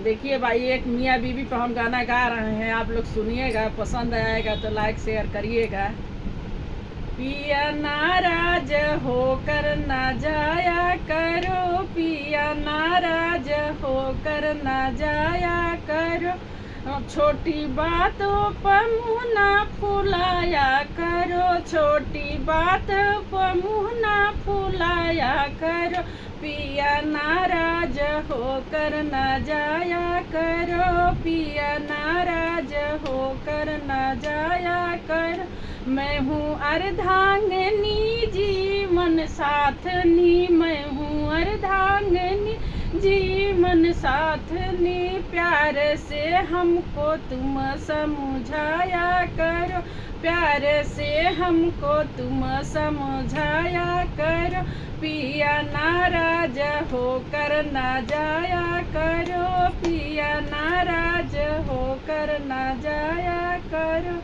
देखिए भाई, एक मियाँ बीवी पर हम गाना गा रहे हैं, आप लोग सुनिएगा, पसंद आएगा तो लाइक शेयर करिएगा। पिया नाराज होकर ना जाया करो, पिया नाराज होकर ना जाया करो, छोटी बातों पर मुँह ना फुलाया करो, छोटी बात पर मुँह ना फुलाया करो, पिया नाराज होकर ना जाया करो, पिया नाराज होकर ना जाया करो। मैं हूँ अर्धांगिनी जीवन साथनी, मैं हूँ अर्धांगिनी जीवन साथनी, प्यार से हमको तुम समझाया करो, प्यार से हमको तुम समझाया करो, पिया नाराज होकर ना जाया करो, पिया नाराज होकर ना जाया करो।